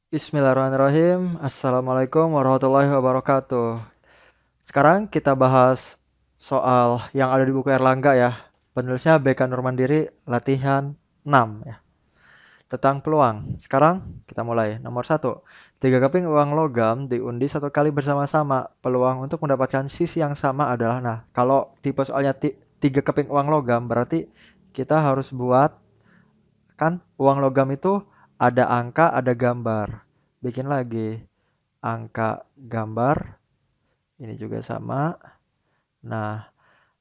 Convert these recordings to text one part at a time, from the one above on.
Bismillahirrahmanirrahim. Assalamualaikum warahmatullahi wabarakatuh. Sekarang kita bahas soal yang ada di buku Erlangga ya. Penulisnya BK Nurmandiri, latihan 6 ya. Tentang peluang. Sekarang kita mulai. Nomor 1. 3 keping uang logam diundi 1 kali bersama-sama. Peluang untuk mendapatkan sisi yang sama adalah, nah kalau tipe soalnya 3 keping uang logam berarti kita harus buat, kan uang logam itu ada angka, ada gambar. Bikin lagi angka, gambar, ini juga sama. Nah,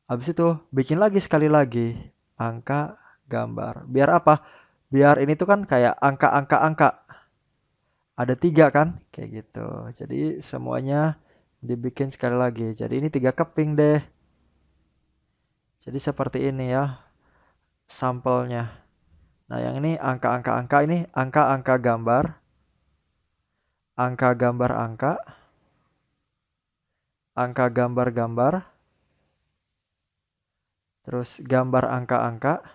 habis itu bikin lagi sekali lagi angka, gambar. Biar apa? Biar ini tuh kan kayak angka-angka-angka. Ada 3 kan? Kayak gitu. Jadi semuanya dibikin sekali lagi. Jadi ini 3 keping deh. Jadi seperti ini ya sampelnya. Nah, yang ini angka-angka-angka, ini angka-angka gambar, angka gambar angka gambar-gambar, terus gambar angka-angka,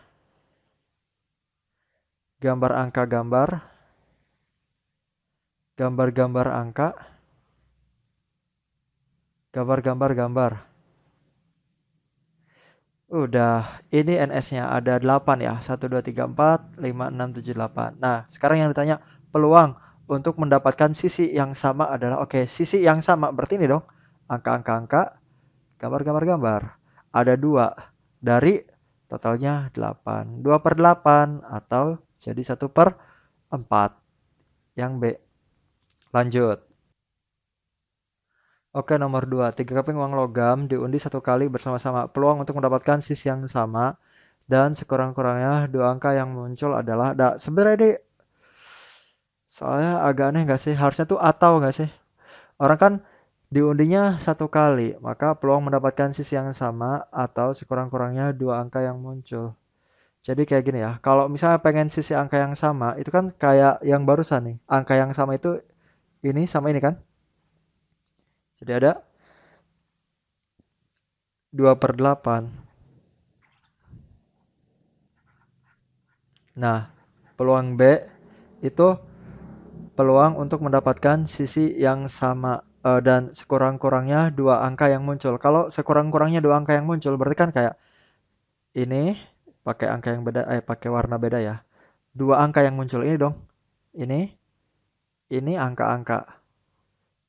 gambar angka gambar, gambar-gambar angka, gambar-gambar gambar. Udah, ini NS-nya ada 8 ya. 1, 2, 3, 4, 5, 6, 7, 8. Nah, sekarang yang ditanya peluang untuk mendapatkan sisi yang sama adalah, oke, sisi yang sama berarti ini dong. Angka-angka-angka, gambar-gambar gambar. Ada 2 dari totalnya 8. 2/8 atau jadi 1/4. Yang B. Lanjut. Oke, nomor 2. 3 keping uang logam diundi 1 kali bersama-sama. Peluang untuk mendapatkan sisi yang sama dan sekurang-kurangnya 2 angka yang muncul adalah, sebenarnya ini soalnya agak aneh nggak sih? Harusnya tuh atau nggak sih? Orang kan diundinya 1 kali, maka peluang mendapatkan sisi yang sama atau sekurang-kurangnya 2 angka yang muncul. Jadi kayak gini ya, kalau misalnya pengen sisi angka yang sama, itu kan kayak yang barusan nih. Angka yang sama itu ini sama ini kan? Jadi ada 2/8. Nah, peluang B itu peluang untuk mendapatkan sisi yang sama, dan sekurang-kurangnya 2 angka yang muncul. Kalau sekurang-kurangnya 2 angka yang muncul berarti kan kayak ini pakai angka yang beda, pakai warna beda ya. 2 angka yang muncul ini dong. Ini angka-angka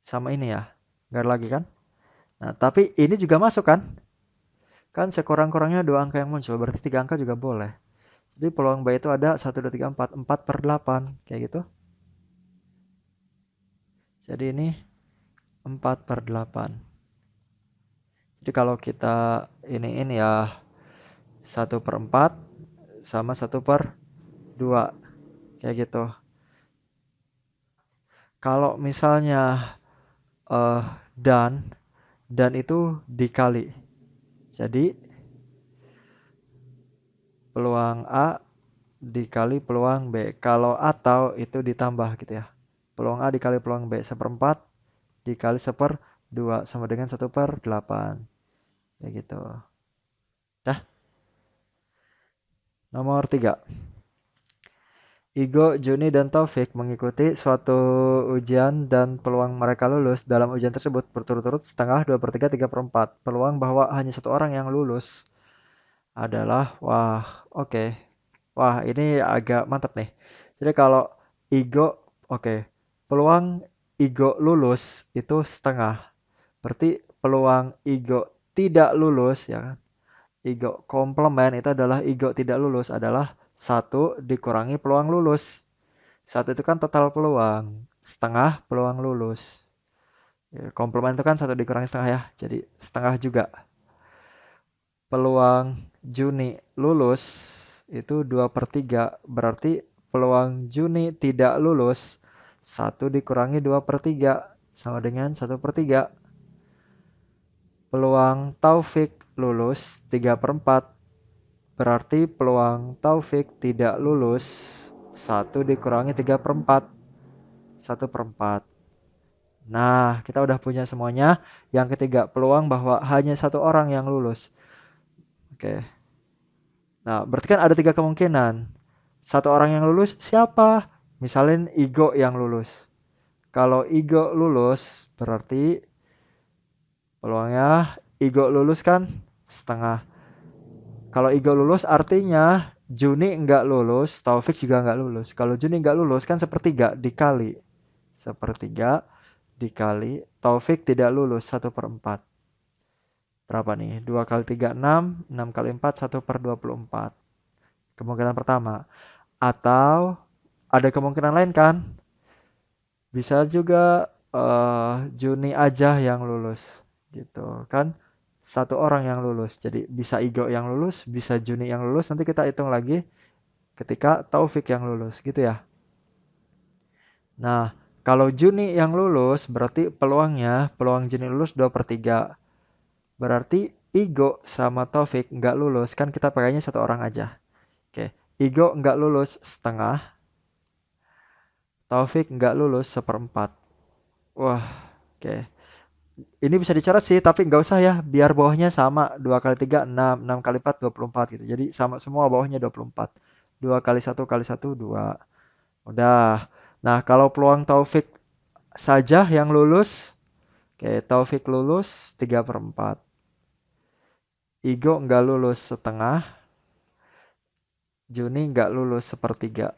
sama ini ya. Nggak ada lagi kan? Nah, tapi ini juga masuk kan? Kan sekurang-kurangnya 2 angka yang muncul berarti 3 angka juga boleh. Jadi peluang B itu ada 1, 2, 3, 4, 4/8 kayak gitu. Jadi ini 4/8. Jadi kalau kita ini ya 1/4 sama 1/2 kayak gitu. Kalau misalnya eh dan itu dikali. Jadi peluang A dikali peluang B. Kalau atau itu ditambah gitu ya. Peluang A dikali peluang B 1/4 dikali 1/2 sama dengan 1/8. Kayak gitu. Dah, nomor 3. Igo, Juni, dan Taufik mengikuti suatu ujian dan peluang mereka lulus dalam ujian tersebut berturut-turut setengah, 2/3, 3/4. Peluang bahwa hanya 1 orang yang lulus adalah, wah, oke. Wah, ini agak mantap nih. Jadi kalau Igo, oke. Peluang Igo lulus itu setengah. Berarti peluang Igo tidak lulus ya kan. Igo komplement itu adalah Igo tidak lulus adalah 1 dikurangi peluang lulus. 1 itu kan total peluang, setengah peluang lulus. Ya, komplement itu kan 1 dikurangi setengah ya, jadi setengah juga. Peluang Juni lulus itu 2/3, berarti peluang Juni tidak lulus 1 dikurangi 2/3 sama dengan 1/3. Peluang Taufik lulus 3/4, berarti peluang Taufik tidak lulus 1 dikurangi 3/4, 1/4. Nah, kita udah punya semuanya. Yang ketiga, peluang bahwa hanya 1 orang yang lulus. Oke. Nah, berarti kan ada 3 kemungkinan. 1 orang yang lulus siapa? Misalnya Igo yang lulus. Kalau Igo lulus berarti peluangnya Igo lulus kan setengah. Kalau Igo lulus artinya Juni nggak lulus, Taufik juga nggak lulus. Kalau Juni nggak lulus kan sepertiga dikali. Sepertiga dikali Taufik tidak lulus 1/4. Berapa nih? 2 kali 3 6, 6 kali 4 1/24. Kemungkinan pertama. Atau ada kemungkinan lain kan? Bisa juga Juni aja yang lulus gitu kan. Satu orang yang lulus. Jadi bisa Igo yang lulus, bisa Juni yang lulus. Nanti kita hitung lagi ketika Taufik yang lulus gitu ya. Nah, kalau Juni yang lulus berarti peluang Juni lulus 2/3. Berarti Igo sama Taufik nggak lulus kan kita pakainya satu orang aja. Oke, Igo nggak lulus setengah, Taufik nggak lulus 1/4. Wah, oke. Ini bisa dicoret sih, tapi nggak usah ya, biar bawahnya sama. 2 kali 3 6, 6 kali 4 24 gitu. Jadi sama semua bawahnya 24. 2 kali 1 kali 1 2. Udah. Nah, kalau peluang Taufik saja yang lulus, oke, Taufik lulus 3/4. Igo nggak lulus setengah, Juni nggak lulus 1/3.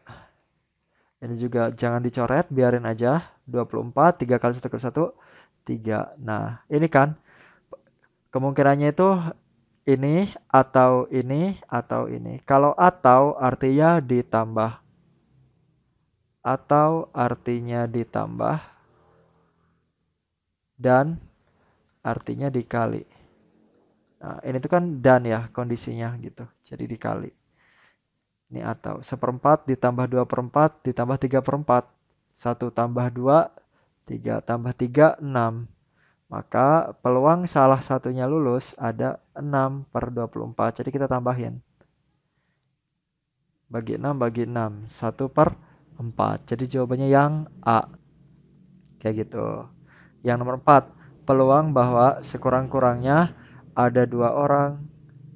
Ini juga jangan dicoret, biarin aja. 24, 3 kali 1 kali 1, 3. Nah, ini kan kemungkinannya itu ini atau ini atau ini. Kalau atau artinya ditambah. Atau artinya ditambah dan artinya dikali. Nah, ini tuh kan dan ya kondisinya gitu. Jadi dikali. Ini atau 1/4 ditambah 2/4 ditambah 3/4. 1 tambah 2, 3 tambah 3, 6. Maka peluang salah satunya lulus ada 6/24. Jadi kita tambahin. Bagi 6 bagi 6. 1/4. Jadi jawabannya yang A. Kayak gitu. Yang nomor 4. Peluang bahwa sekurang-kurangnya ada 2 orang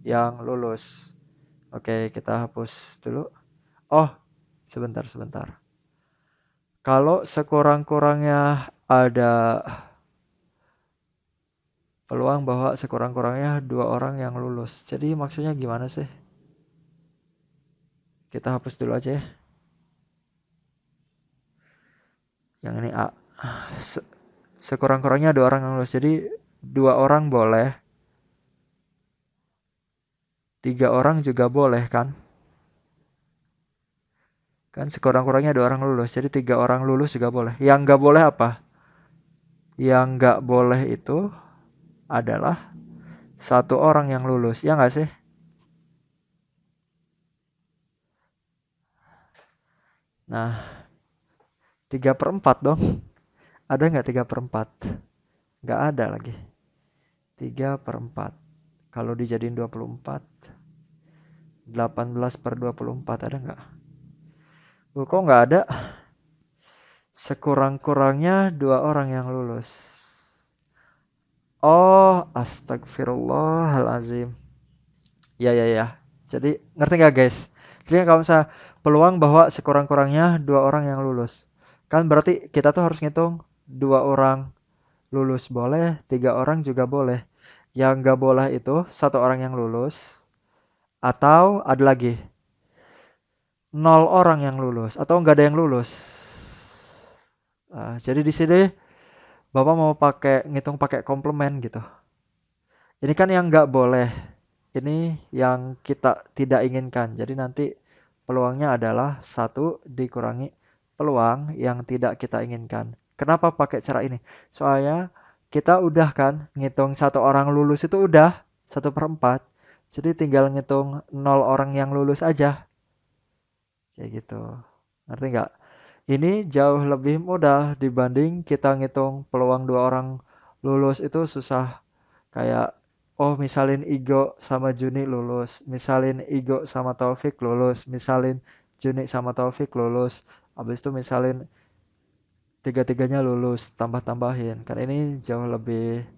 yang lulus. Oke, kita hapus dulu. Oh, sebentar. Kalau sekurang-kurangnya ada peluang bahwa sekurang-kurangnya 2 orang yang lulus. Jadi maksudnya gimana sih? Kita hapus dulu aja ya. Yang ini A. Sekurang-kurangnya 2 orang yang lulus. Jadi 2 orang boleh. 3 orang juga boleh kan? Kan sekurang-kurangnya 2 orang lulus. Jadi 3 orang lulus juga boleh. Yang nggak boleh apa? Yang nggak boleh itu adalah 1 orang yang lulus. Ya nggak sih? Nah, 3/4 dong. Ada nggak 3/4? Nggak ada lagi. 3/4. Kalau dijadiin 24, 18/24 ada nggak? Kok nggak ada? Sekurang-kurangnya 2 orang yang lulus. Oh, astagfirullahalazim. Ya. Jadi ngerti nggak guys? Jadi kalau misalnya peluang bahwa sekurang-kurangnya 2 orang yang lulus, kan berarti kita tuh harus ngitung 2 orang lulus boleh, 3 orang juga boleh. Yang nggak boleh itu 1 orang yang lulus, atau ada lagi 0 orang yang lulus, atau nggak ada yang lulus. Jadi di sini Bapak mau ngitung pakai komplement gitu. Ini kan yang nggak boleh. Ini yang kita tidak inginkan. Jadi nanti peluangnya adalah 1 dikurangi peluang yang tidak kita inginkan. Kenapa pakai cara ini? Soalnya kita udah kan ngitung 1 orang lulus itu udah 1/4. Jadi tinggal ngitung 0 orang yang lulus aja. Kayak gitu. Ngerti nggak? Ini jauh lebih mudah dibanding kita ngitung peluang 2 orang lulus itu susah. Kayak, oh misalin Igo sama Juni lulus, misalin Igo sama Taufik lulus, misalin Juni sama Taufik lulus. Habis itu misalin tiga-tiganya lulus, tambah-tambahin. Karena ini jauh lebih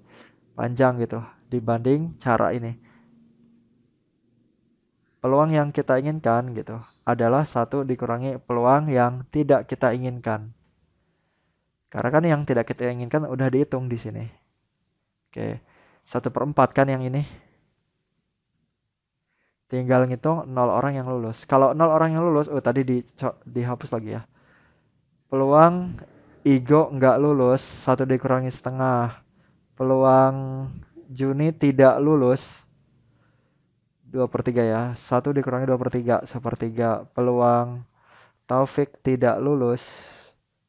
panjang gitu dibanding cara ini. Peluang yang kita inginkan gitu adalah 1 dikurangi peluang yang tidak kita inginkan. Karena kan yang tidak kita inginkan udah dihitung di sini. Oke, 1/4 kan yang ini. Tinggal ngitung 0 orang yang lulus. Kalau 0 orang yang lulus, tadi dihapus lagi ya. Peluang Igo nggak lulus, 1 dikurangi setengah. Peluang Juni tidak lulus, 2/3 ya. 1 dikurangi 2/3, 1/3. Peluang Taufik tidak lulus,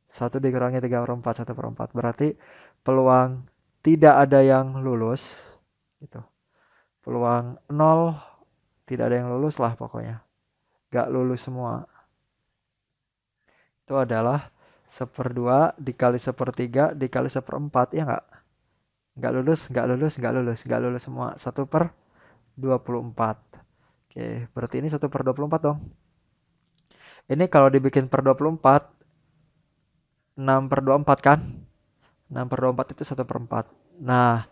1 dikurangi 3/4, 1/4. Berarti peluang tidak ada yang lulus, gitu. Peluang 0, tidak ada yang lulus lah pokoknya. Gak lulus semua. Itu adalah 1/2 dikali 1/3 dikali 1/4, ya nggak? Nggak lulus, nggak lulus, nggak lulus, nggak lulus semua. 1/24. Oke, berarti ini 1/24 dong. Ini kalau dibikin per 24, 6/24 kan? 6/24 itu 1/4. Nah,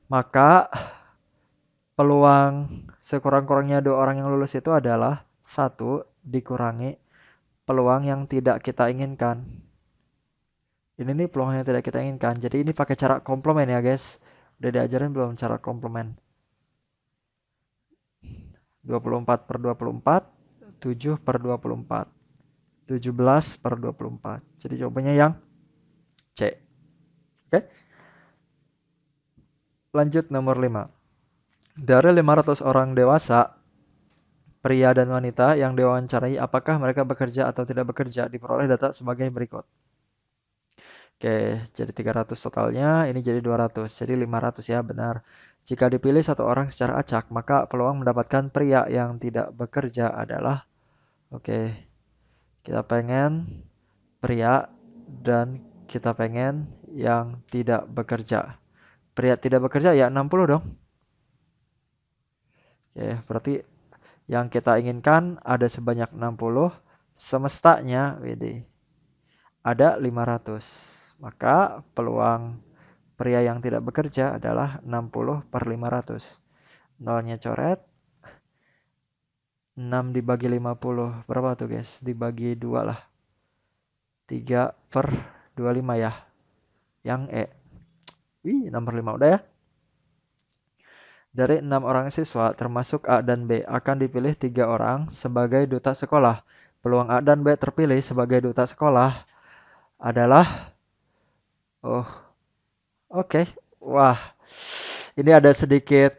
maka peluang sekurang-kurangnya 2 orang yang lulus itu adalah 1 dikurangi peluang yang tidak kita inginkan. Ini nih peluang yang tidak kita inginkan. Jadi ini pakai cara komplement ya guys. Udah diajarin belum cara komplement? 24/24, 7/24. 17/24. Jadi jawabannya yang C. Oke. Lanjut nomor 5. Dari 500 orang dewasa, pria dan wanita yang diwawancarai, apakah mereka bekerja atau tidak bekerja, diperoleh data sebagai berikut. Oke, jadi 300 totalnya, ini jadi 200, jadi 500 ya, benar. Jika dipilih 1 orang secara acak, maka peluang mendapatkan pria yang tidak bekerja adalah, oke, kita pengen pria dan kita pengen yang tidak bekerja. Pria tidak bekerja ya 60 dong. Oke, berarti yang kita inginkan ada sebanyak 60, semestanya ada 500. Maka peluang pria yang tidak bekerja adalah 60/500. Nolnya coret. 6 dibagi 50. Berapa tuh guys? Dibagi 2 lah. 3/25 ya. Yang E. Nomor 5 udah ya. Dari 6 orang siswa, termasuk A dan B, akan dipilih 3 orang sebagai duta sekolah. Peluang A dan B terpilih sebagai duta sekolah adalah, oke. Wah, ini ada sedikit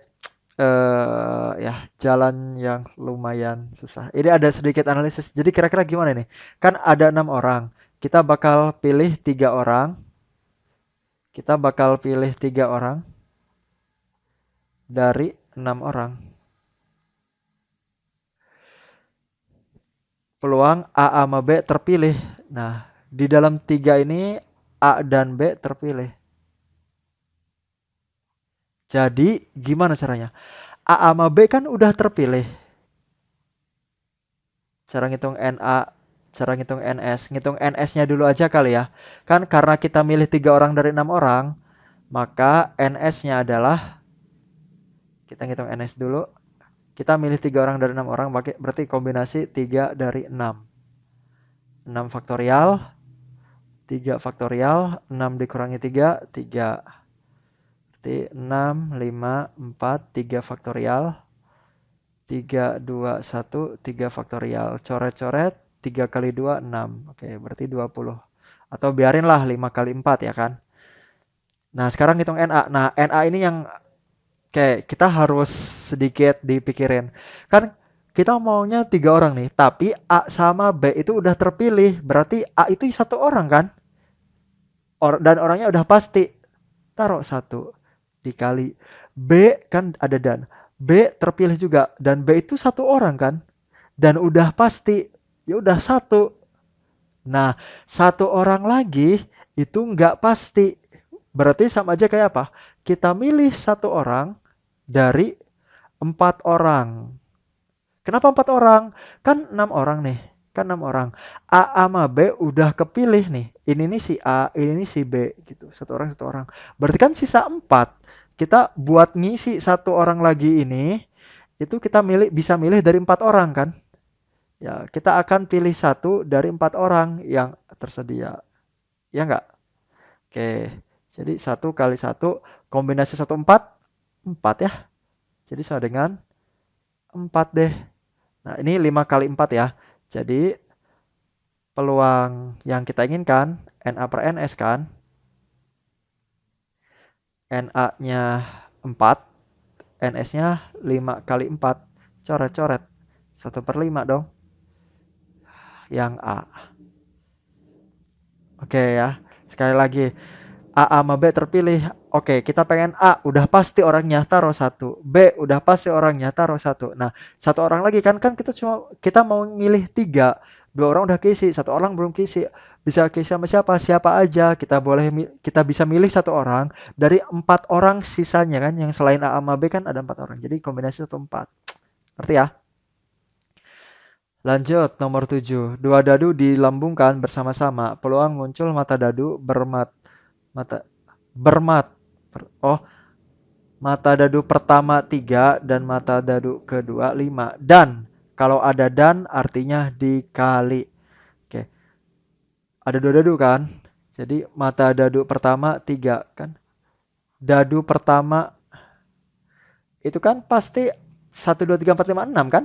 ya jalan yang lumayan susah. Ini ada sedikit analisis. Jadi kira-kira gimana nih? Kan ada 6 orang. Kita bakal pilih 3 orang. Kita bakal pilih 3 orang dari 6 orang. Peluang A sama B terpilih. Nah, di dalam 3 ini A dan B terpilih. Jadi gimana caranya? A sama B kan udah terpilih. Cara ngitung NA, cara ngitung NS. Ngitung NS-nya dulu aja kali ya. Kan karena kita milih 3 orang dari 6 orang, maka NS-nya adalah, kita ngitung NS dulu. Kita milih 3 orang dari 6 orang, berarti kombinasi 3 dari 6. 6 faktorial, 3 faktorial, 6 dikurangi 3, 3. Berarti 6, 5, 4, 3 faktorial. 3, 2, 1, 3 faktorial. Coret-coret, 3 kali 2, 6. Oke, berarti 20. Atau biarinlah 5 kali 4 ya kan. Nah, sekarang hitung NA. Nah, NA ini yang kita harus sedikit dipikirin. Kan kita maunya 3 orang nih, tapi A sama B itu udah terpilih. Berarti A itu 1 orang kan? Dan orangnya udah pasti. Taruh 1 dikali B kan ada dan. B terpilih juga dan B itu 1 orang kan? Dan udah pasti. Ya udah 1. Nah, 1 orang lagi itu nggak pasti. Berarti sama aja kayak apa? Kita milih 1 orang dari 4 orang. Kenapa 4 orang? Kan 6 orang nih. Kan 6 orang. A sama B udah kepilih nih. Ini nih si A, ini nih si B gitu. 1 orang 1 orang. Berarti kan sisa 4. Kita buat ngisi 1 orang lagi ini, itu kita bisa milih dari 4 orang kan? Ya, kita akan pilih 1 dari 4 orang yang tersedia. Ya enggak? Oke, jadi 1 kali 1 kombinasi 1 4, 4 ya. Jadi sama dengan 4 deh. Nah, ini 5 kali 4 ya. Jadi peluang yang kita inginkan NA per NS kan. NA-nya 4, NS-nya 5 kali 4. Coret-coret. 1/5 dong. Yang A. Oke ya. Sekali lagi. A sama B terpilih. Oke, kita pengen A, udah pasti orangnya, taruh 1. B, udah pasti orangnya, taruh 1. Nah, 1 orang lagi kan kita mau milih 3. 2 orang udah keisi, 1 orang belum keisi. Bisa keisi sama siapa? Siapa aja. Kita bisa milih 1 orang dari 4 orang sisanya kan, yang selain A sama B kan ada 4 orang. Jadi kombinasi 1 4. Ngerti ya? Lanjut nomor 7. Dua dadu dilambungkan bersama-sama. Peluang muncul mata dadu mata bermat. Oh, mata dadu pertama 3 dan mata dadu kedua 5. Dan kalau ada dan artinya dikali. Oke, ada dua dadu kan? Jadi mata dadu pertama 3 kan? Dadu pertama itu kan pasti 1 2 3 4 5 6 kan?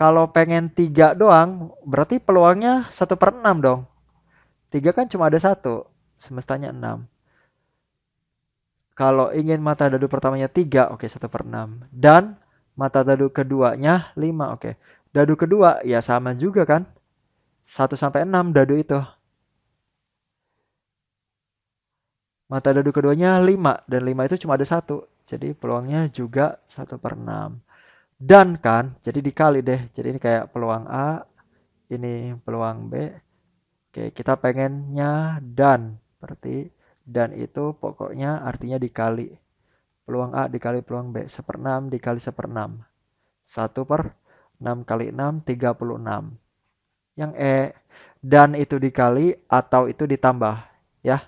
Kalau pengen 3 doang, berarti peluangnya 1/6 dong. 3 kan cuma ada 1, semestanya 6. Kalau ingin mata dadu pertamanya 3, oke, 1/6. Dan mata dadu keduanya 5, oke. Dadu kedua ya sama juga kan? 1 sampai 6 dadu itu. Mata dadu keduanya 5 dan 5 itu cuma ada 1. Jadi peluangnya juga 1/6. Dan kan, jadi dikali deh. Jadi ini kayak peluang A, ini peluang B. Oke, kita pengennya dan. Berarti dan itu pokoknya artinya dikali. Peluang A dikali peluang B. 1/6 dikali 1/6. 1/6 kali 6, 36. Yang E, dan itu dikali atau itu ditambah. Ya.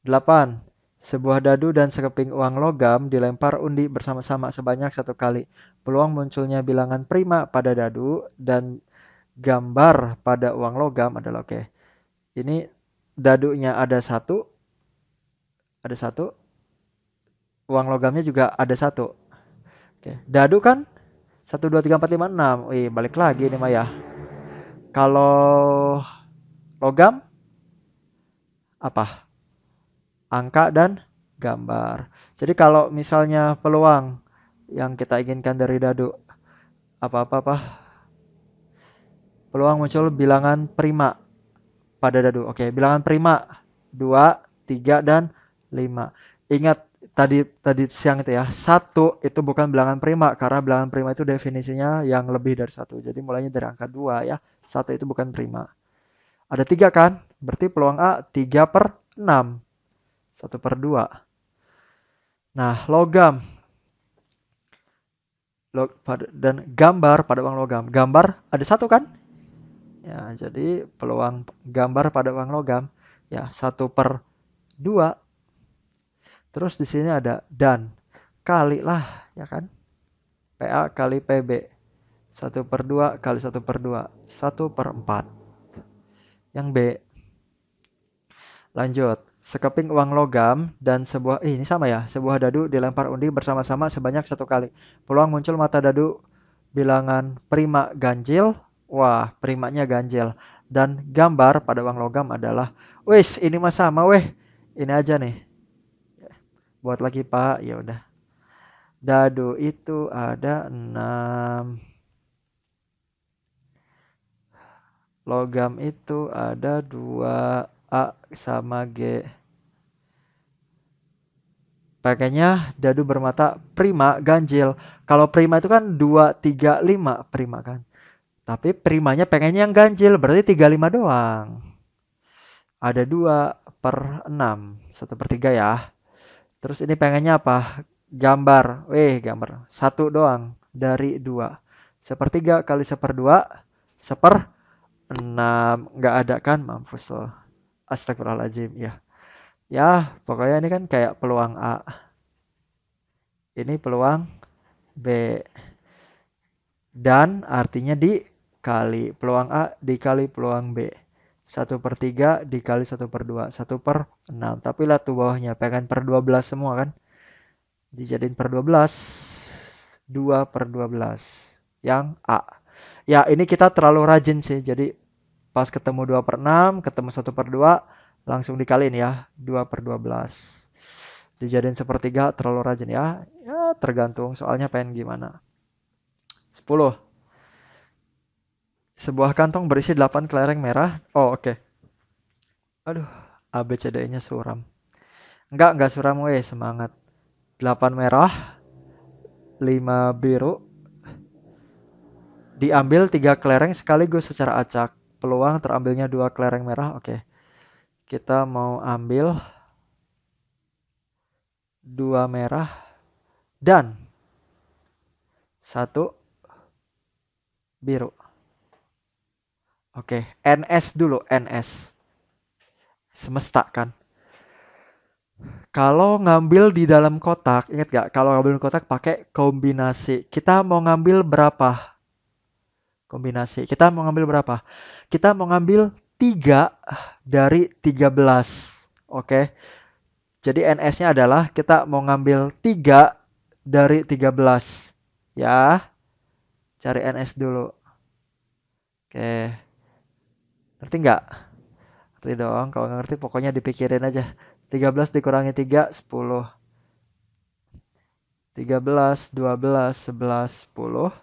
8. Sebuah dadu dan sekeping uang logam dilempar undi bersama-sama sebanyak 1 kali. Peluang munculnya bilangan prima pada dadu dan gambar pada uang logam adalah oke. Ini dadunya ada 1, ada 1. Uang logamnya juga ada 1. Oke. Dadu kan 1 2 3 4 5 6. Wih, balik lagi nih Maya. Kalau logam apa? Angka dan gambar. Jadi kalau misalnya peluang yang kita inginkan dari dadu apa peluang muncul bilangan prima pada dadu. Oke, bilangan prima 2, 3 dan 5. Ingat tadi siang itu ya, 1 itu bukan bilangan prima karena bilangan prima itu definisinya yang lebih dari 1. Jadi mulainya dari angka 2 ya. 1 itu bukan prima. Ada 3 kan? Berarti peluang A 3/6. 1/2. Nah, logam dan gambar pada uang logam. Gambar ada 1 kan? Ya, jadi peluang gambar pada uang logam ya 1/2. Terus di sini ada dan kali lah ya kan? PA kali PB. 1/2 kali 1/2. 1/4. Yang B. Lanjut. Sekeping uang logam dan ini sama ya. Sebuah dadu dilempar undi bersama-sama sebanyak 1 kali. Peluang muncul mata dadu bilangan prima ganjil. Wah, primanya ganjil. Dan gambar pada uang logam adalah, wis, ini mah sama weh. Ini aja nih. Buat lagi Pak, ya udah. Dadu itu ada 6. Logam itu ada 2. A sama G. Pakainya dadu bermata prima ganjil. Kalau prima itu kan 2, 3, 5 prima kan. Tapi primanya pengennya yang ganjil, berarti 35 doang. Ada 2/6, 1/3 ya. Terus ini pengennya apa? Gambar. Gambar. 1 doang dari 2. 1/3 kali 1/2, 1/6. Nggak ada kan? Mampus loh. Astagfirullahaladzim. Ya. Ya, pokoknya ini kan kayak peluang A. Ini peluang B. Dan artinya dikali. Peluang A dikali peluang B. 1/3 dikali 1/2. 1/6. Tapi lihat tuh bawahnya. Pengen per 12 semua kan. Dijadiin per 12. 2/12. Yang A. Ya ini kita terlalu rajin sih. Jadi pas ketemu 2/6, ketemu 1/2, langsung dikaliin ya. 2/12. Dijadiin 1/3 terlalu rajin ya. Ya tergantung soalnya pengen gimana. 10. Sebuah kantong berisi 8 kelereng merah. Oh oke. Aduh, ABCD-nya suram. Enggak suram weh, semangat. 8 merah, 5 biru. Diambil 3 kelereng sekaligus secara acak. Peluang terambilnya 2 kelereng merah. Oke. Kita mau ambil 2 merah dan 1 biru. Oke, NS dulu, NS. Semesta kan. Kalau ngambil di dalam kotak, ingat gak? Kalau ngambil di kotak pakai kombinasi. Kita mau ngambil berapa? Kombinasi. Kita mau ngambil berapa? Kita mau ngambil 3 dari 13. Oke. Jadi NS-nya adalah kita mau ngambil 3 dari 13. Ya. Cari NS dulu. Oke. Ngerti nggak? Ngerti dong. Kalau nggak ngerti pokoknya dipikirin aja. 13 dikurangi 3, 10. 13, 12, 11, 10.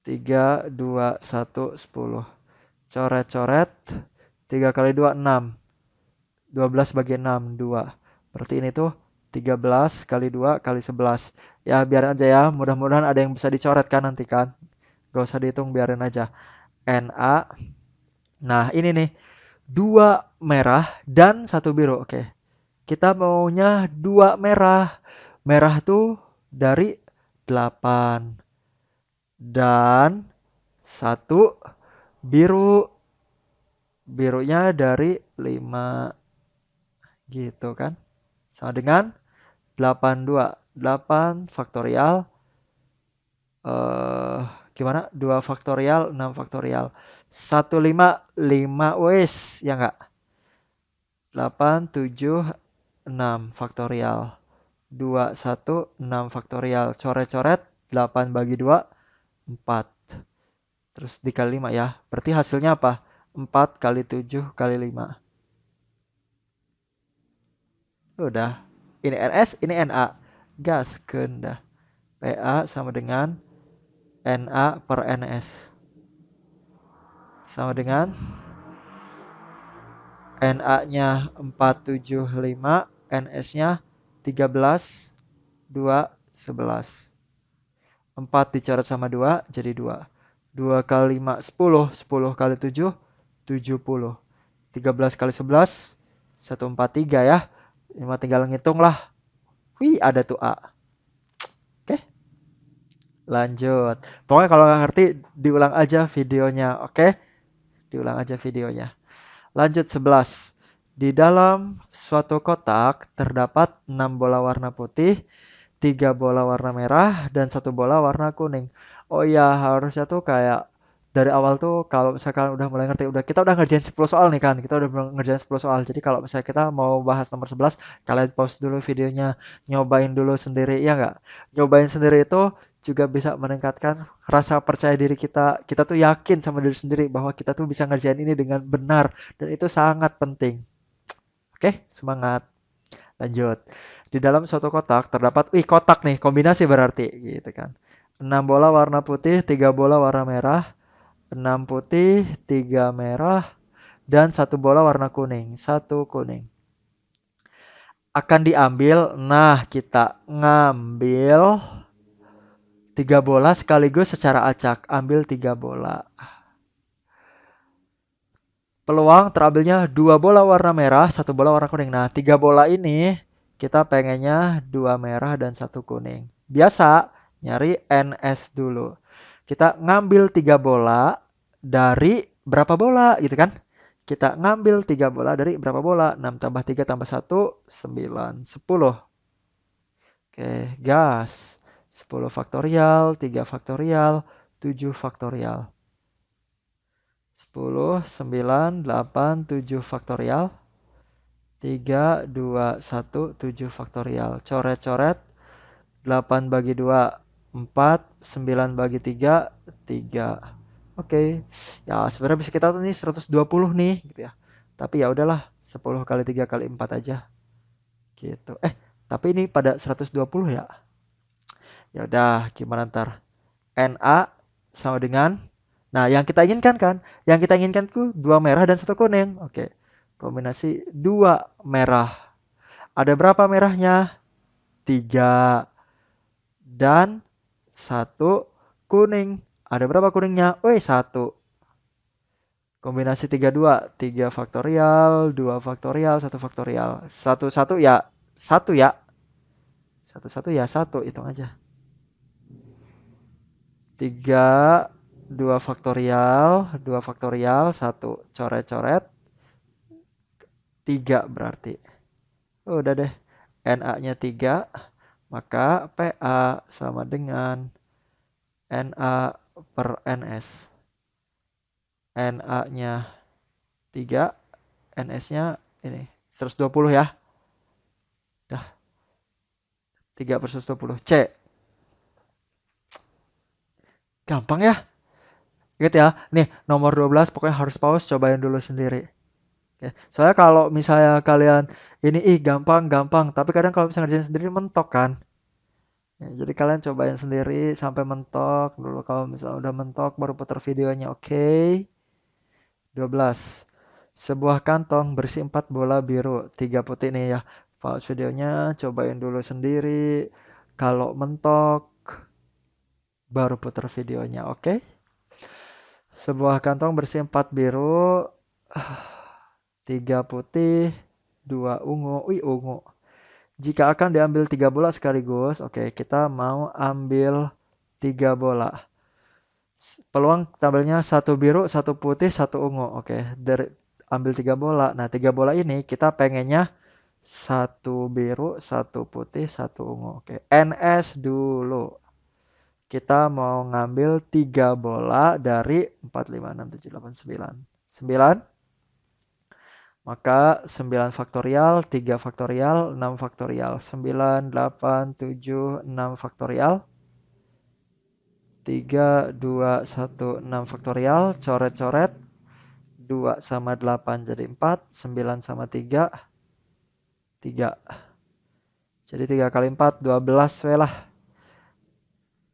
3, 2, 1, 10. Coret-coret. 3 kali 2, 6. 12 bagi 6, 2. Berarti ini tuh 13 kali 2 kali 11. Ya biarin aja ya. Mudah-mudahan ada yang bisa dicoret kan nanti kan. Gak usah dihitung, biarin aja. NA. Nah ini nih. 2 merah dan 1 biru. Oke. Kita maunya 2 merah. Merah tuh dari 8. Dan 1 biru. Birunya dari 5. Gitu kan. Sama dengan 82. 8 faktorial. Gimana? 2 faktorial, 6 faktorial. 155 wes, ya enggak? 8, 7, 6 faktorial. 2, 1, 6 faktorial. Coret-coret, 8 bagi 2, 4. Terus dikali 5 ya. Berarti hasilnya apa? 4 kali 7 kali 5. Udah. Ini NS, ini NA. Gaskeun dah. PA sama dengan NA per NS. Sama dengan NA-nya 475, NS-nya 13, 2, 11. 4 dicoret sama 2, jadi 2. 2 kali 5, 10. 10 kali 7, 70. 13 kali 11, 143 ya. 5 tinggal ngitung lah. Wih, ada tuh A. Oke, lanjut. Pokoknya kalau nggak ngerti, diulang aja videonya. Oke, diulang aja videonya. Lanjut 11. Di dalam suatu kotak terdapat 6 bola warna putih, 3 bola warna merah, dan 1 bola warna kuning. Oh iya, harusnya tuh kayak dari awal tuh kalau misalkan udah mulai ngerti, kita udah ngerjain 10 soal nih kan. Kita udah ngerjain 10 soal. Jadi kalau misalnya kita mau bahas nomor 11, kalian pause dulu videonya, nyobain dulu sendiri, ya nggak? Nyobain sendiri itu juga bisa meningkatkan rasa percaya diri kita. Kita tuh yakin sama diri sendiri bahwa kita tuh bisa ngerjain ini dengan benar. Dan itu sangat penting. Oke, semangat. Lanjut. Di dalam suatu kotak terdapat, kotak nih, kombinasi berarti gitu kan. 6 bola warna putih, 3 bola warna merah, 6 putih, 3 merah, dan 1 bola warna kuning. 1 kuning. Akan diambil, nah kita ngambil 3 bola sekaligus secara acak. Ambil 3 bola. Peluang terambilnya 2 bola warna merah, 1 bola warna kuning. Nah, 3 bola ini kita pengennya 2 merah dan 1 kuning. Biasa nyari NS dulu. Kita ngambil 3 bola dari berapa bola gitu kan? Kita ngambil 3 bola dari berapa bola? 6 tambah 3 tambah 1, 9, 10. Oke, gas. 10 faktorial, 3 faktorial, 7 faktorial. 10, 9, 8, 7 faktorial. 3, 2, 1, 7 faktorial. Coret-coret. 8 bagi 2, 4. 9 bagi 3, 3. Oke. Ya, sebenarnya bisa kita tuh nih 120 nih gitu ya. Tapi ya udahlah, 10 kali 3 kali 4 aja. Gitu. Tapi ini pada 120 ya. Ya udah, gimana ntar? Na sama dengan, nah yang kita inginkan kan? Yang kita inginkan tuh 2 merah dan 1 kuning. Oke. Kombinasi 2 merah. Ada berapa merahnya? 3 dan 1 kuning. Ada berapa kuningnya? 1. Kombinasi 3 2, 3 faktorial, 2 faktorial, 1 faktorial. 1 1 ya 1 ya. 1 1 ya 1, hitung aja. 3 2 faktorial, 2 faktorial, 1 coret-coret, 3 berarti. Udah deh. Na-nya 3, maka Pa sama dengan Na per Ns. Na-nya 3, Ns-nya ini 120 ya. Dah, 3 per 120. C. Gampang ya. Ingat ya. Nih, nomor 12 pokoknya harus pause, cobain dulu sendiri. Oke. Soalnya kalau misalnya kalian ini gampang, gampang, tapi kadang kalau misalnya ngerjain sendiri mentok kan. Ya, jadi kalian cobain sendiri sampai mentok dulu. Kalau misalnya udah mentok baru putar videonya. Oke. 12. Sebuah kantong berisi 4 bola biru, 3 putih nih ya. Pause videonya, cobain dulu sendiri. Kalau mentok baru putar videonya, oke? Sebuah kantong berisi 4 biru, 3 putih, 2 ungu. Wih, ungu. Jika akan diambil 3 bola sekaligus, oke, kita mau ambil 3 bola. Peluang tabelnya 1 biru, 1 putih, 1 ungu. Oke, dari ambil 3 bola. Nah, 3 bola ini kita pengennya 1 biru, 1 putih, 1 ungu. Oke, NS dulu. Kita mau ngambil 3 bola dari 4, 5, 6, 7, 8, 9. 9. Maka 9 faktorial, 3 faktorial, 6 faktorial. 9, 8, 7, 6 faktorial. 3, 2, 1, 6 faktorial. Coret-coret. 2 sama 8 jadi 4. 9 sama 3, 3. Jadi 3 kali 4, 12 lah.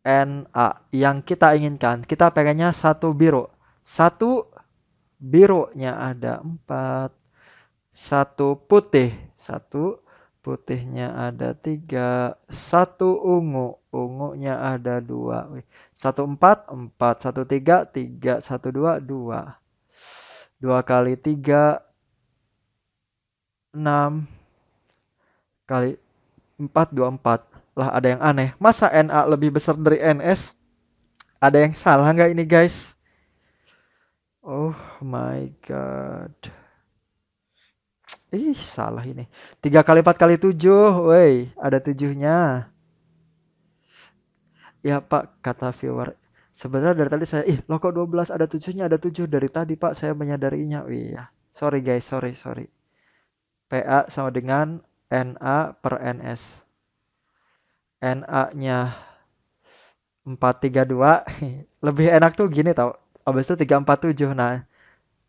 Na. Yang kita inginkan. Kita pengennya 1 biru. 1 birunya ada 4. 1 putih. 1 putihnya ada 3. 1 ungu. Ungunya ada 2. 1 4, 4. 1 3, 3. 1 2, 2. 2 kali 3, 6. Kali 4, 24. Lah ada yang aneh. Masa Na lebih besar dari NS? Ada yang salah nggak ini guys? Oh my god. Ih, salah ini. 3 kali 4 kali 7. Woi, ada 7-nya. Ya Pak, kata viewer. Sebenarnya dari tadi saya, loh kok 12 ada 7-nya, ada 7 dari tadi Pak, saya menyadarinya. Wih ya. Sorry guys, sorry, sorry. PA sama dengan NA per NS. NA-nya 432. Lebih enak tuh gini tau. Abis itu 347. Nah,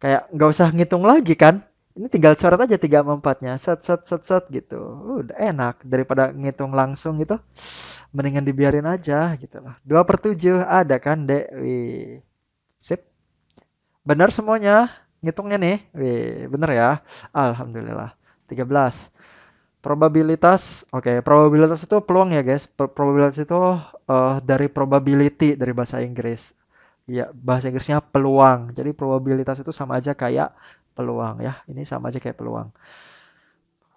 kayak nggak usah ngitung lagi kan. Ini tinggal coret aja 3 sama 4-nya. Set, set, set, set gitu. Udah enak. Daripada ngitung langsung gitu. Mendingan dibiarin aja gitu lah. 2/7 ada kan, Dek? Wih. Sip. Benar semuanya. Ngitungnya nih. Wih, bener ya. Alhamdulillah. 13. Probabilitas. Oke, probabilitas itu peluang ya, guys. Probabilitas itu dari probability dari bahasa Inggris. Ya, bahasa Inggrisnya peluang. Jadi probabilitas itu sama aja kayak peluang ya. Ini sama aja kayak peluang.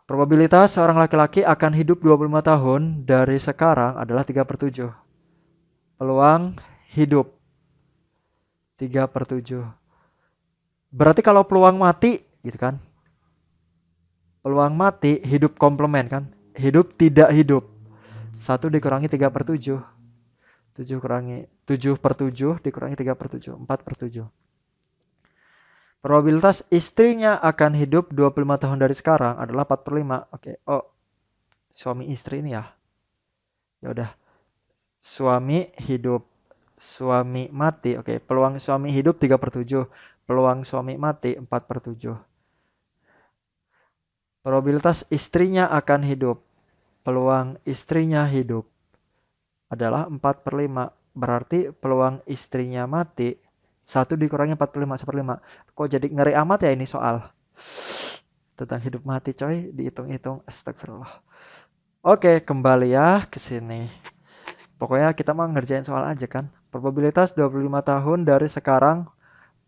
Probabilitas seorang laki-laki akan hidup 25 tahun dari sekarang adalah 3/7. Peluang hidup 3/7. Berarti kalau peluang mati gitu kan. Peluang mati hidup komplement kan. Hidup tidak hidup. 1 dikurangi 3/7. 7 kurangi 7/7 dikurangi 3/7. 4/7. Probabilitas istrinya akan hidup 25 tahun dari sekarang adalah 4/5. Oke. Oh, suami istri ini ya. Ya udah, suami hidup, suami mati. Oke, peluang suami hidup 3/7. Peluang suami mati 4/7. Probabilitas istrinya akan hidup. Peluang istrinya hidup adalah 4/5. Berarti peluang istrinya mati 1 dikurangi 4/5, 1/5. Kok jadi ngeri amat ya ini soal? Tentang hidup mati coy, dihitung-hitung. Astagfirullah. Oke, kembali ya ke sini. Pokoknya kita mau ngerjain soal aja kan. Probabilitas 25 tahun dari sekarang,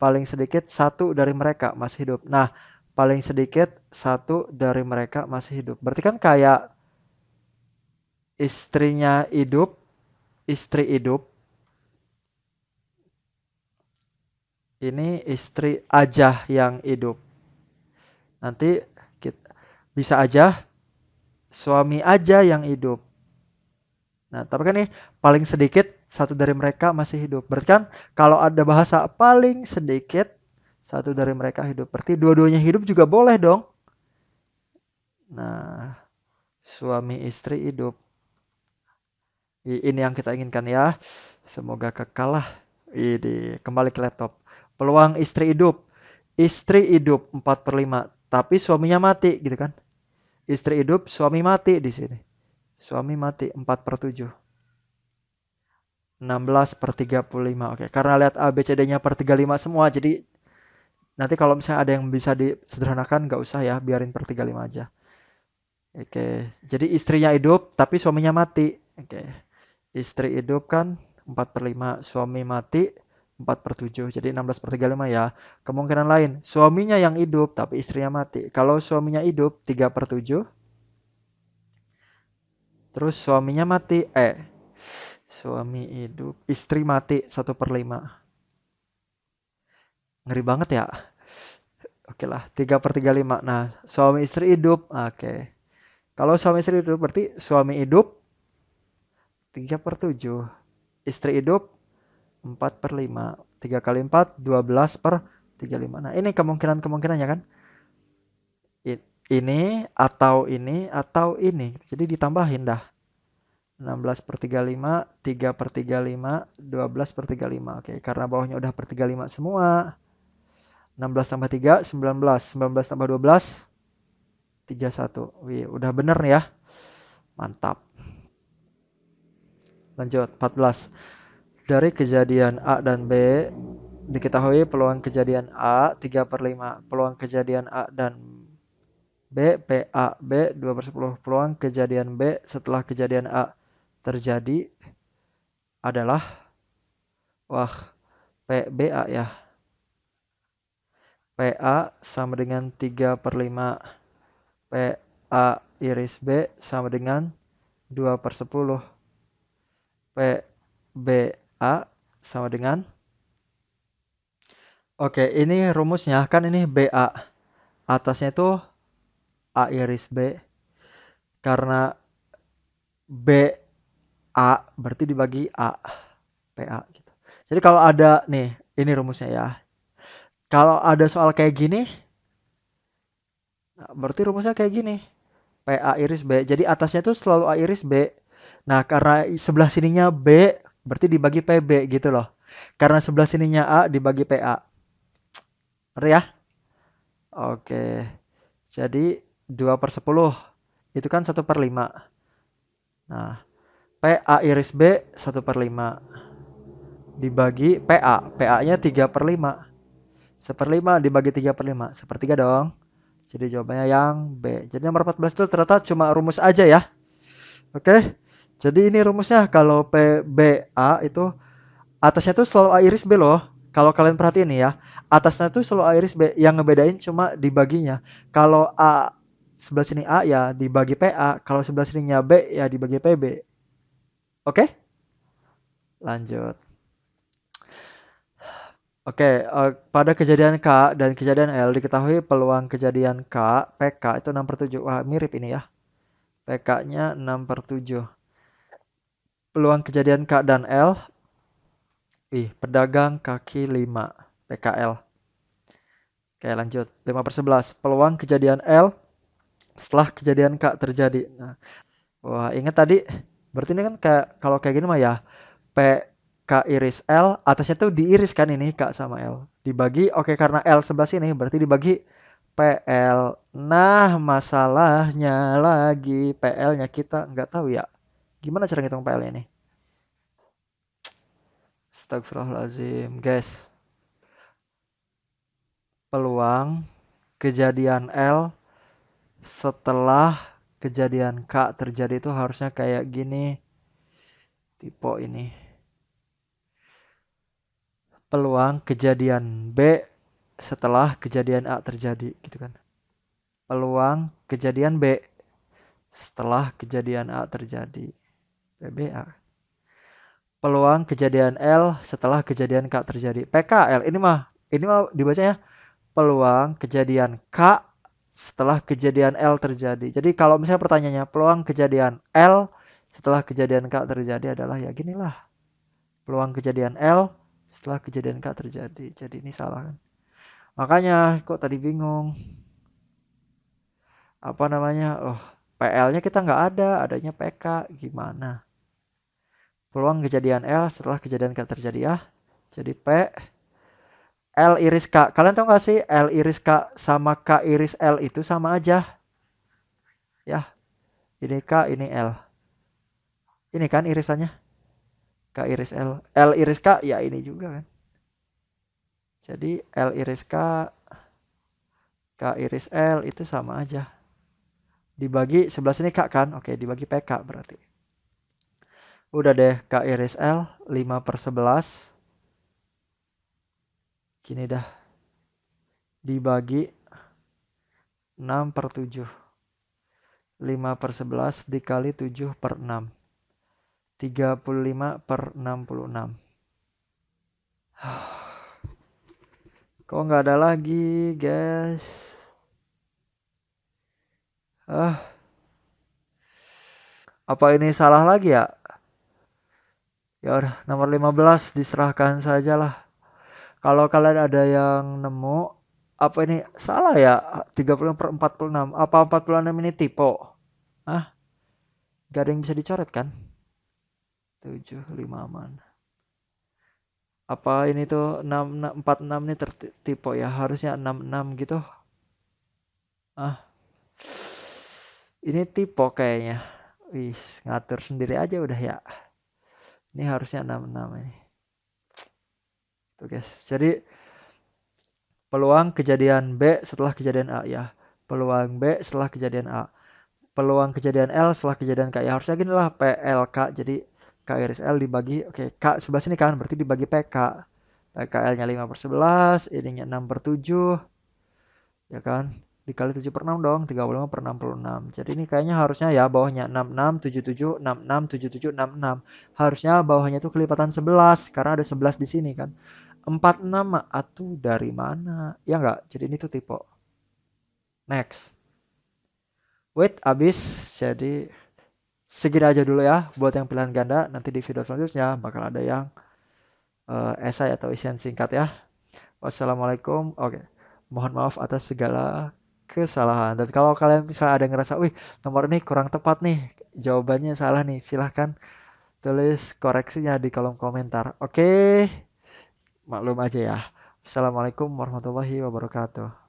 paling sedikit satu dari mereka masih hidup. Nah, paling sedikit satu dari mereka masih hidup. Berarti kan kayak istrinya hidup, istri hidup. Ini istri aja yang hidup. Nanti kita, bisa aja suami aja yang hidup. Nah, tapi kan nih paling sedikit satu dari mereka masih hidup. Berarti kan kalau ada bahasa paling sedikit satu dari mereka hidup. Berarti dua-duanya hidup juga boleh dong. Nah, suami istri hidup. Ini yang kita inginkan ya. Semoga kekal lah. Ini kembali ke laptop. Peluang istri hidup. Istri hidup 4/5. Tapi suaminya mati gitu kan. Istri hidup, suami mati di sini. Suami mati 4/7. 16/35. Oke, karena lihat A, B, C, D-nya per 35 semua. Jadi nanti kalau misalnya ada yang bisa disederhanakan nggak usah ya, biarin per 35 aja. Oke, jadi istrinya hidup tapi suaminya mati. Oke, istri hidup kan 4/5, suami mati 4/7. Jadi 16/35 ya. Kemungkinan lain, suaminya yang hidup tapi istrinya mati. Kalau suaminya hidup 3/7, terus suaminya mati. Suami hidup, istri mati 1/5. Ngeri banget ya. Oke lah, 3/35. Nah, suami istri hidup. Oke. Kalau suami istri hidup berarti suami hidup 3/7. Istri hidup 4/5. 3 kali 4, 12/35. Nah, ini kemungkinan-kemungkinannya kan. Ini atau ini atau ini. Jadi ditambahin dah. 16/35, 3/35, 12/35. Oke, karena bawahnya udah per 35 semua. 16 tambah 3, 19. 19 tambah 12, 31. Wih, udah bener nih ya. Mantap. Lanjut, 14. Dari kejadian A dan B, diketahui peluang kejadian A 3/5. Peluang kejadian A dan B, PA, B 2/10. Peluang kejadian B setelah kejadian A terjadi adalah, wah, PBA ya. PA sama dengan 3/5. PA iris B sama dengan 2/10. PBA sama dengan, oke, ini rumusnya kan ini BA. Atasnya itu A iris B. Karena BA berarti dibagi A. PA gitu. Jadi kalau ada nih, ini rumusnya ya. Kalau ada soal kayak gini, nah, berarti rumusnya kayak gini. PA iris B. Jadi atasnya tuh selalu A iris B. Nah, karena sebelah sininya B, berarti dibagi PB gitu loh. Karena sebelah sininya A dibagi PA. Ngerti ya? Oke. Jadi 2/10. Itu kan 1/5. Nah, PA iris B 1/5. Dibagi PA. PA-nya 3/5. 1/5 dibagi 3/5. 1/3 dong. Jadi jawabannya yang B. Jadi nomor 14 itu ternyata cuma rumus aja ya. Oke. Jadi ini rumusnya kalau PBA itu atasnya tuh selalu A iris B loh. Kalau kalian perhatiin nih ya. Atasnya tuh selalu A iris B. Yang ngebedain cuma dibaginya. Kalau A sebelah sini A ya dibagi PA. Kalau sebelah sininya B ya dibagi PB. Oke? Lanjut. Oke, pada kejadian K dan kejadian L diketahui peluang kejadian K, PK itu 6/7. Wah, mirip ini ya. PK-nya 6/7. Peluang kejadian K dan L, pedagang kaki 5, PKL. Oke, lanjut. 5/11. Peluang kejadian L setelah kejadian K terjadi. Nah, wah, ingat tadi, berarti ini kan kayak kalau kayak gini mah ya, P K iris L, atasnya tuh diiris kan ini K sama L. Dibagi, oke karena L sebelah sini, berarti dibagi PL. Nah, masalahnya lagi PL-nya kita nggak tahu ya. Gimana cara ngitung PL ini? Astagfirullahaladzim, guys. Peluang kejadian L setelah kejadian K terjadi itu harusnya kayak gini. Tipe ini. Peluang kejadian B setelah kejadian A terjadi, gitu kan. Peluang kejadian B setelah kejadian A terjadi. PBA. Peluang kejadian L setelah kejadian K terjadi. PKL ini mah dibacanya peluang kejadian K setelah kejadian L terjadi. Jadi kalau misalnya pertanyaannya peluang kejadian L setelah kejadian K terjadi adalah ya ginilah. Peluang kejadian L setelah kejadian K terjadi. Jadi ini salah kan. Makanya kok tadi bingung. Apa namanya? Oh, PL-nya kita nggak ada, adanya PK. Gimana? Peluang kejadian L setelah kejadian K terjadi ya. Jadi P L iris K. Kalian tahu nggak sih L iris K sama K iris L itu sama aja? Ya, ini K, ini L. Ini kan irisannya K iris L. L iris K ya ini juga kan. Jadi L iris K, K iris L itu sama aja. Dibagi sebelah sini K kan? Oke, dibagi PK berarti. Udah deh, K iris L 5/11. Gini dah. Dibagi 6/7. 5/11 dikali 7/6. 35/66. Kok nggak ada lagi, guys? Ah, apa ini salah lagi ya? Ya udah, nomor 15 diserahkan sajalah. Kalau kalian ada yang nemu, apa ini salah ya? 30/46. Apa 46 ini tipe? Ah, gak ada yang bisa dicoret kan? 75 aman. Apa ini tuh 46 ini tertipe ya? Harusnya 66 gitu. Ah, ini tipe kayaknya. Wis, ngatur sendiri aja udah ya. Ini harusnya 66 ini. Tuh guys. Jadi peluang kejadian B setelah kejadian A ya. Peluang B setelah kejadian A. Peluang kejadian L setelah kejadian K. Ya harusnya gini lah PLK. Jadi K iris L dibagi. Oke, K sebelah sini kan. Berarti dibagi PK. PKL-nya 5/11. Ininya 6/7. Ya kan. Dikali 7/6 dong. 35/66. Jadi ini kayaknya harusnya ya bawahnya 66, 77, 66, 77, 66. Harusnya bawahnya itu kelipatan 11. Karena ada 11 di sini kan. 46 atuh dari mana? Ya enggak? Jadi ini tuh tipe. Next. Wait, abis. Jadi segini aja dulu ya buat yang pilihan ganda. Nanti di video selanjutnya bakal ada yang esai atau isian singkat ya. Wassalamualaikum. Oke. Mohon maaf atas segala kesalahan. Dan kalau kalian bisa ada yang ngerasa, wih nomor ini kurang tepat nih. Jawabannya salah nih. Silahkan tulis koreksinya di kolom komentar. Oke. Maklum aja ya. Assalamualaikum warahmatullahi wabarakatuh.